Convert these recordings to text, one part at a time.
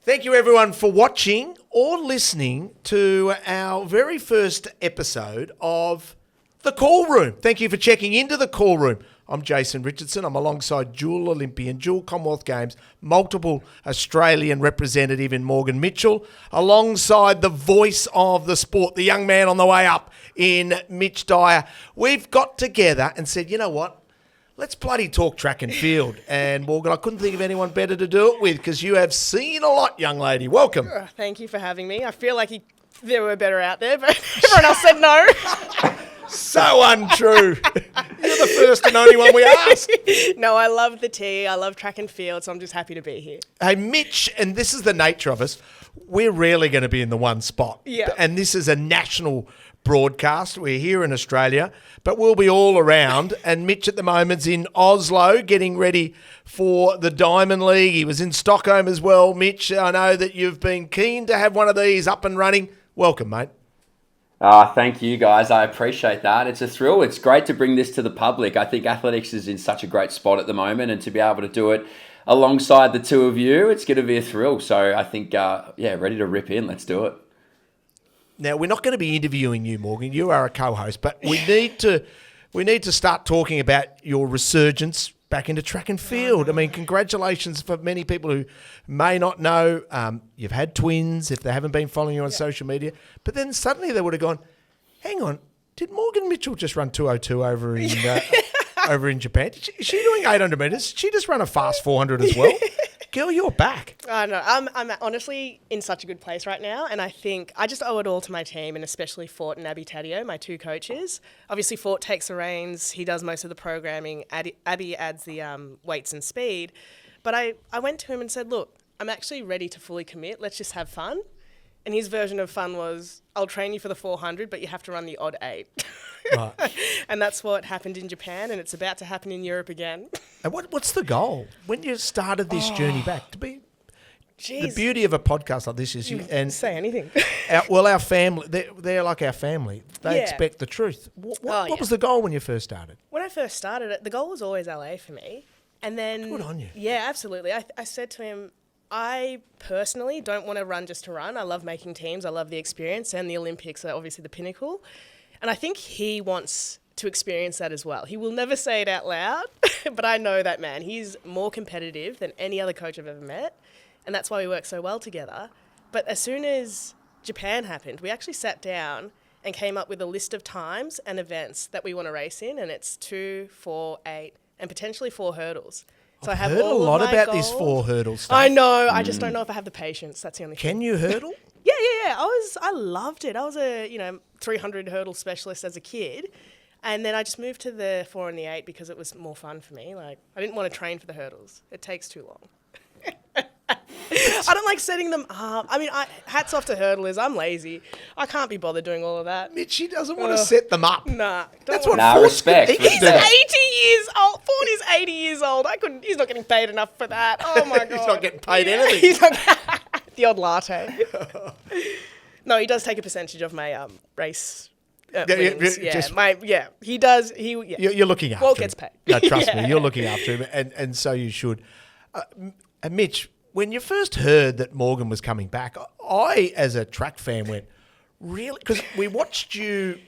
Thank you, everyone, for watching or listening to our very first episode of The Call Room. Thank you for checking into The Call Room. I'm Jason Richardson. I'm alongside dual Olympian, dual Commonwealth Games, multiple Australian representative in Morgan Mitchell, alongside the voice of the sport, the young man on the way up in Mitch Dyer. We've got together and said, you know what? Let's bloody talk track and field. And Morgan, I couldn't think of anyone better to do it with because you have seen a lot, young lady. Welcome. Thank you for having me. I feel like there were better out there, but everyone else said no. So untrue. You're the first and only one we asked. No, I love the tea. I love track and field, so I'm just happy to be here. Hey, Mitch, and this is the nature of us, we're rarely going to be in the one spot. Yeah. And this is a national broadcast. We're here in Australia, but we'll be all around. And Mitch at the moment's in Oslo getting ready for the Diamond League. He was in Stockholm as well. Mitch, I know that you've been keen to have one of these up and running. Welcome, mate. Thank you, guys. I appreciate that. It's a thrill. It's great to bring this to the public. I think athletics is in such a great spot at the moment, and to be able to do it alongside the two of you, it's going to be a thrill. So I think, ready to rip in. Let's do it. Now, we're not going to be interviewing you, Morgan. You are a co-host, but we need to start talking about your resurgence back into track and field. I mean, congratulations for many people who may not know. You've had twins, if they haven't been following you on social media. But then suddenly they would have gone, hang on, did Morgan Mitchell just run 2:02 over in Japan? Is she doing 800 metres? Did she just run a fast 400 as well? Girl, you're back. I know. I'm honestly in such a good place right now, and I think I just owe it all to my team, and especially Fort and Abby Taddeo, my two coaches. Obviously, Fort takes the reins. He does most of the programming. Abby adds the weights and speed. But I went to him and said, look, I'm actually ready to fully commit. Let's just have fun. And his version of fun was, I'll train you for the 400, but you have to run the odd 8. Right. And that's what happened in Japan, and it's about to happen in Europe again. And what's the goal? When you started this journey back? To be, Jeez. The beauty of a podcast like this is you and say anything. Our family, they're like our family. They expect the truth. What was the goal when you first started? When I first started, the goal was always LA for me. And then, good on you. Yeah, absolutely. I said to him, I personally don't want to run just to run. I love making teams. I love the experience, and the Olympics are obviously the pinnacle. And I think he wants to experience that as well. He will never say it out loud, but I know that man. He's more competitive than any other coach I've ever met, and that's why we work so well together. But as soon as Japan happened, we actually sat down and came up with a list of times and events that we want to race in, and it's 2, 4, 8, and potentially 4 hurdles. So I've heard a lot about this 4 hurdle stuff. I know. I just don't know if I have the patience. That's the only thing. Can you hurdle? Yeah. I loved it. I was a 300 hurdle specialist as a kid, and then I just moved to the 4 and the 8 because it was more fun for me. Like, I didn't want to train for the hurdles. It takes too long. I don't like setting them up. I mean, hats off to hurdlers. I'm lazy. I can't be bothered doing all of that. Mitchie doesn't want to set them up. Nah. That's what respect. He's 80 years old. Ford is 80 years old. He's not getting paid enough for that. Oh, my God. He's not getting paid anything. He's not the odd latte. No, he does take a percentage of my race wins. He does. You're looking after him. Walt gets paid. No, trust me, you're looking after him, and so you should. And Mitch, when you first heard that Morgan was coming back, I, as a track fan, went, really? Because we watched you,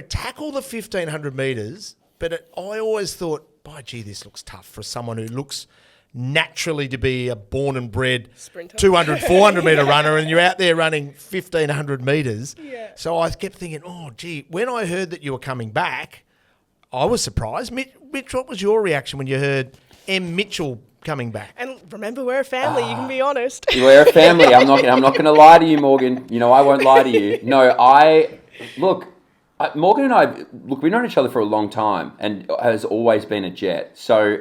tackle the 1,500 metres, but I always thought, by gee, this looks tough for someone who looks naturally to be a born and bred sprinter, 200, 400 metre runner, and you're out there running 1,500 metres. Yeah. So I kept thinking, oh, gee, when I heard that you were coming back, I was surprised. Mitch, what was your reaction when you heard M. Mitchell coming back? And remember, we're a family. You can be honest. We're a family. I'm not going to lie to you, Morgan. I won't lie to you. No, Morgan and I, we've known each other for a long time, and has always been a Jet. So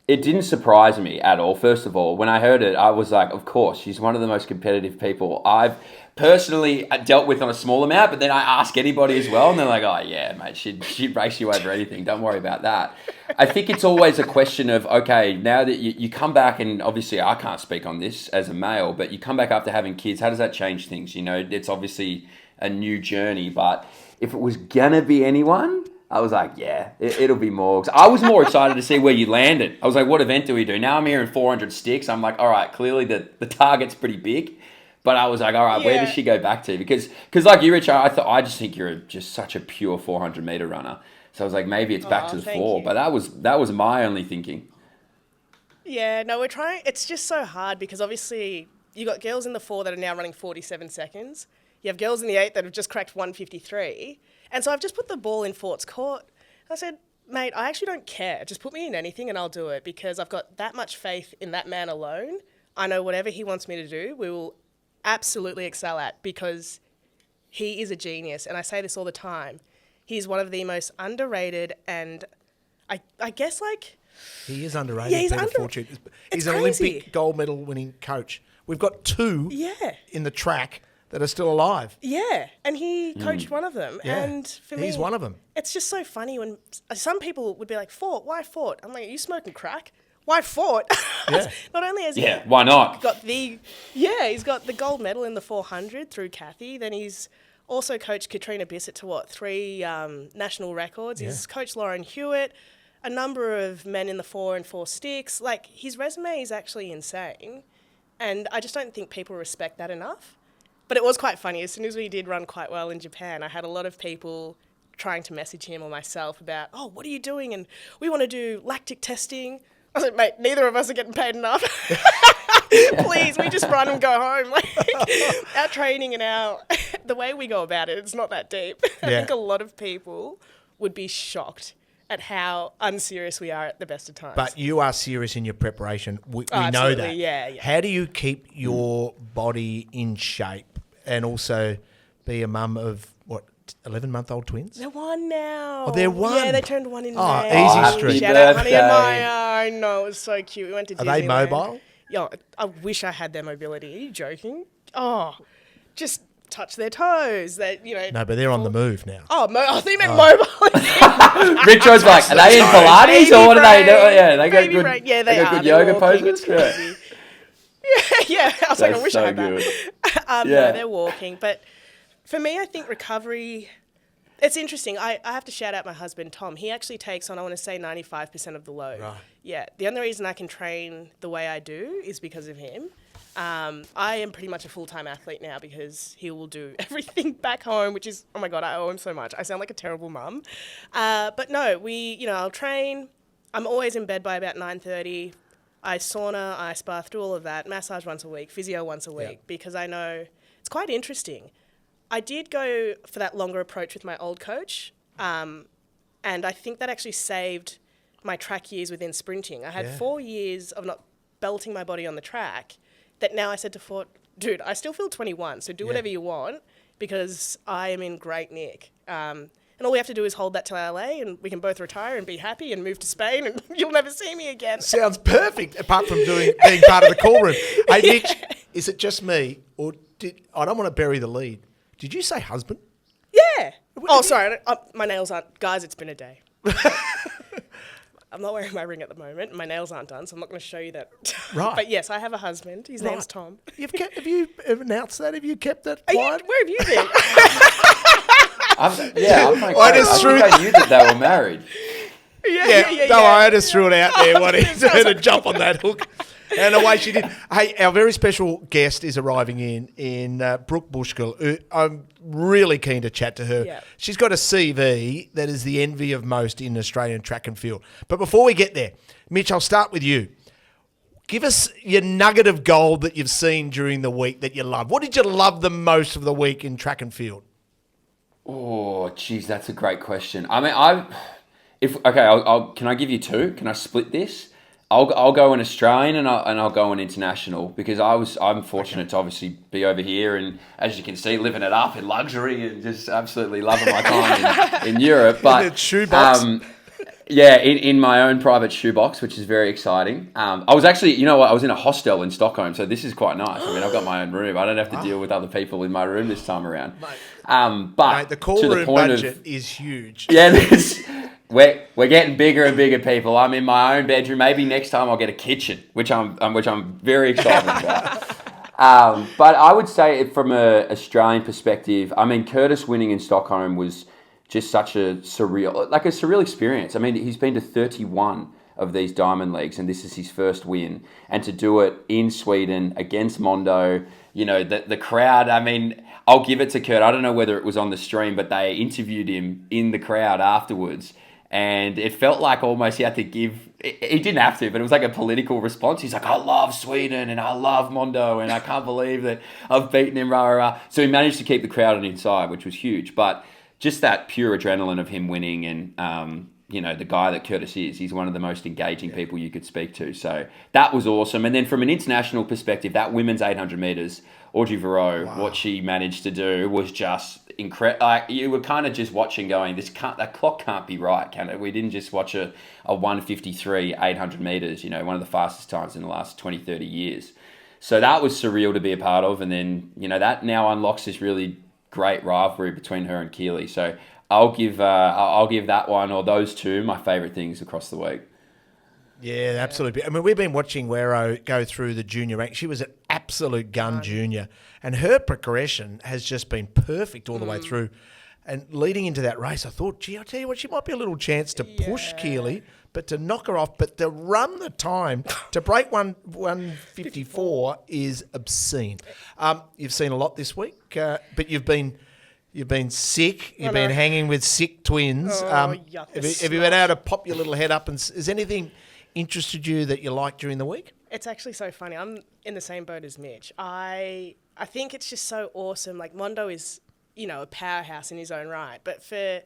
it didn't surprise me at all. First of all, when I heard it, I was like, of course, she's one of the most competitive people I've personally dealt with on a small amount, but then I ask anybody as well, and they're like, oh, yeah, mate, she'd race you over anything. Don't worry about that. I think it's always a question of, okay, now that you come back, and obviously I can't speak on this as a male, but you come back after having kids, how does that change things? It's obviously a new journey, but if it was going to be anyone, I was like, yeah, it'll be more. I was more excited to see where you landed. I was like, what event do we do? Now I'm hearing 400 sticks. I'm like, all right, clearly the target's pretty big. But I was like, all right, where does she go back to? Because like you, Rich, I just think you're just such a pure 400 meter runner. So I was like, maybe it's back to the 4. But that was my only thinking. Yeah, no, we're trying. It's just so hard because obviously you got girls in the 4 that are now running 47 seconds. You have girls in the 8 that have just cracked 1:53. And so I've just put the ball in Fort's court. I said, mate, I actually don't care. Just put me in anything and I'll do it because I've got that much faith in that man alone. I know whatever he wants me to do, we will absolutely excel at because he is a genius. And I say this all the time. He's one of the most underrated and I guess like... He is underrated. Yeah, he's an Olympic gold medal winning coach. We've got 2 in the track that are still alive. Yeah, and he coached one of them. Yeah. And for me, he's one of them. It's just so funny when some people would be like, Fort, why Fort? I'm like, are you smoking crack? Why Fort? Yeah. Not only has why not? He's got the gold medal in the 400 through Kathy. Then he's also coached Katrina Bissett to 3 national records. Yeah. He's coached Lauren Hewitt, a number of men in the 4 and 4 sticks. Like, his resume is actually insane. And I just don't think people respect that enough. But it was quite funny. As soon as we did run quite well in Japan, I had a lot of people trying to message him or myself about, oh, what are you doing? And we want to do lactic testing. I was like, mate, neither of us are getting paid enough. Please, we just run and go home. Like, our training and the way we go about it, it's not that deep. I think a lot of people would be shocked at how unserious we are at the best of times. But you are serious in your preparation. We know that. Yeah. How do you keep your body in shape and also be a mum of, 11-month-old twins? They're 1 now. Oh, they're 1? Yeah, they turned 1 in May. Easy street. Shout out Honey and Maya. I know, it was so cute. We went to Disneyland. Are they mobile? Yeah, I wish I had their mobility. Are you joking? Oh, just touch their toes. No, but they're on the move now. Oh, I think they're mobile. Richard's like, are they in Pilates or what are they doing? Yeah, they got good. Brain. Yeah, they got good They're yoga walking. poses. Yeah. I was like, I wish I had good. that. No, they're walking. But for me, I think recovery. It's interesting. I have to shout out my husband, Tom. He actually takes on, I want to say, 95% of the load. Right. Yeah. The only reason I can train the way I do is because of him. I am pretty much a full-time athlete now because he will do everything back home, which is, oh my God, I owe him so much. I sound like a terrible mum. But no, I'll train. I'm always in bed by about 9:30. I sauna, ice bath, do all of that. Massage once a week, physio once a week, because I know it's quite interesting. I did go for that longer approach with my old coach, and I think that actually saved my track years within sprinting. I had 4 years of not belting my body on the track that now I said to Fort, dude, I still feel 21, so do whatever you want because I am in great nick. And all we have to do is hold that till LA and we can both retire and be happy and move to Spain and you'll never see me again. Sounds perfect, apart from being part of the call room. Hey, Mitch, is it just me or I don't want to bury the lead. Did you say husband? Yeah. Oh, sorry. My nails aren't... Guys, it's been a day. I'm not wearing my ring at the moment. My nails aren't done, so I'm not going to show you that. Right. But yes, I have a husband. His name's Tom. Have you announced that? Have you kept that quiet? Where have you been? I'm like, I think I knew that they were married. Yeah. No, I just threw it out there. What he's going to jump on that hook. And away she did. Hey, our very special guest is arriving in Brooke Bushkill. I'm really keen to chat to her. Yep. She's got a CV that is the envy of most in Australian track and field. But before we get there, Mitch, I'll start with you. Give us your nugget of gold that you've seen during the week that you love. What did you love the most of the week in track and field? Oh, geez, that's a great question. I mean, can I give you 2? Can I split this? I'll go an Australian and I'll go an international because I'm fortunate to obviously be over here and as you can see living it up in luxury and just absolutely loving my time in Europe. But shoebox. In my own private shoebox, which is very exciting. I was actually, I was in a hostel in Stockholm, so this is quite nice. I mean, I've got my own room. I don't have to deal with other people in my room this time around. But the call room budget is huge. Yeah, we're getting bigger and bigger, people. I'm in my own bedroom. Maybe next time I'll get a kitchen, which I'm very excited about. But I would say from an Australian perspective, I mean, Curtis winning in Stockholm was just such a surreal experience. I mean, he's been to 31 of these Diamond Leagues, and this is his first win. And to do it in Sweden against Mondo, the crowd, I mean, I'll give it to Kurt. I don't know whether it was on the stream, but they interviewed him in the crowd afterwards. And it felt like almost he had to give... He didn't have to, but it was like a political response. He's like, I love Sweden and I love Mondo and I can't believe that I've beaten him, rah, rah, rah. So he managed to keep the crowd on his side, which was huge. But just that pure adrenaline of him winning and, the guy that Curtis is, he's one of the most engaging people you could speak to. So that was awesome. And then from an international perspective, that women's 800 metres, Audrey Verreau, what she managed to do was just incredible. Like, you were kind of just watching going, that clock can't be right, can it? We didn't just watch a 1:53, 800 metres, one of the fastest times in the last 20, 30 years. So that was surreal to be a part of. And then, that now unlocks this really great rivalry between her and Keely. So I'll give that one or those two my favourite things across the week. Yeah, absolutely. I mean, we've been watching Wero go through the junior rank. She was an absolute gun junior, and her progression has just been perfect all the way through. And leading into that race, I thought, gee, I'll tell you what, she might be a little chance to push Keely, but to knock her off, but to run the time, to break 1:54 is obscene. You've seen a lot this week, but you've been sick. You've been hanging with sick twins. Yuck, have you been able to pop your little head up? And is anything interested you that you liked during the week? It's actually so funny. I'm in the same boat as Mitch. I think it's just so awesome. Like, Mondo is, a powerhouse in his own right. But for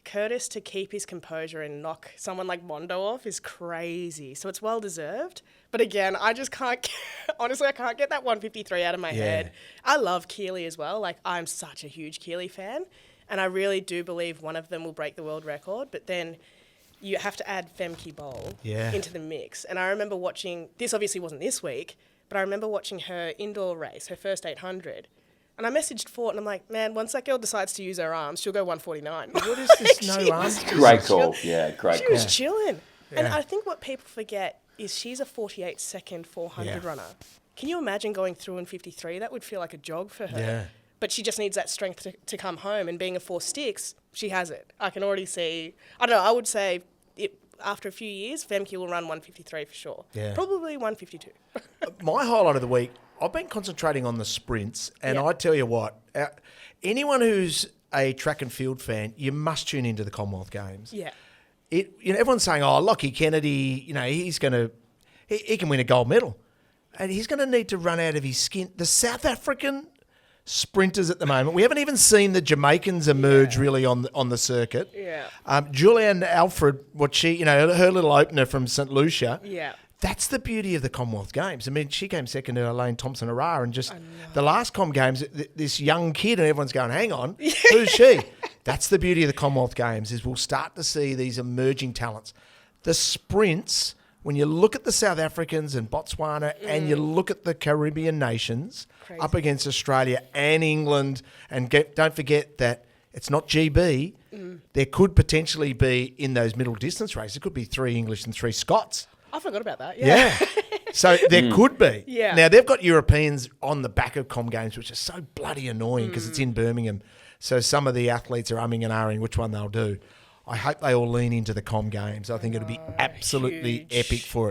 Curtis to keep his composure and knock someone like Mondo off is crazy. So it's well deserved. But again, I just can't, honestly, I can't get that 1:53 out of my head. I love Keely as well. Like, I'm such a huge Keely fan. And I really do believe one of them will break the world record. But then you have to add Femke Bol into the mix. And I remember watching, this obviously wasn't this week, but I remember watching her indoor race, her first 800. And I messaged Fort and I'm like, man, once that girl decides to use her arms, she'll go 1:49. What is this no arms? Great call. Yeah, great call. She was chilling. Yeah. And I think what people forget is she's a 48-second 400 runner. Can you imagine going through in 53? That would feel like a jog for her. Yeah. But she just needs that strength to come home. And being a 4 sticks, she has it. I can already see. I don't know. I would say after a few years, Femke will run 1:53 for sure. Yeah. Probably 1:52. My highlight of the week, I've been concentrating on the sprints, and I tell you what, anyone who's a track and field fan, you must tune into the Commonwealth Games. Yeah. Everyone's saying, oh, Lockie Kennedy, he can win a gold medal. And he's going to need to run out of his skin. The South African sprinters at the moment, we haven't even seen the Jamaicans emerge really on the circuit. Yeah. Julianne Alfred, her little opener from St. Lucia. Yeah. That's the beauty of the Commonwealth Games. I mean, she came second to Elaine Thompson-Arara, and just the last Com Games, this young kid, and everyone's going, hang on, who's she? That's the beauty of the Commonwealth Games, is we'll start to see these emerging talents. The sprints, when you look at the South Africans and Botswana and you look at the Caribbean nations up against Australia and England, and don't forget that it's not GB, there could potentially be, in those middle distance races, it could be 3 English and 3 Scots. I forgot about that. Yeah. So there could be. Yeah. Now, they've got Europeans on the back of Com Games, which is so bloody annoying because it's in Birmingham. So some of the athletes are umming and ahhing which one they'll do. I hope they all lean into the Com Games. I think it'll be absolutely epic for it.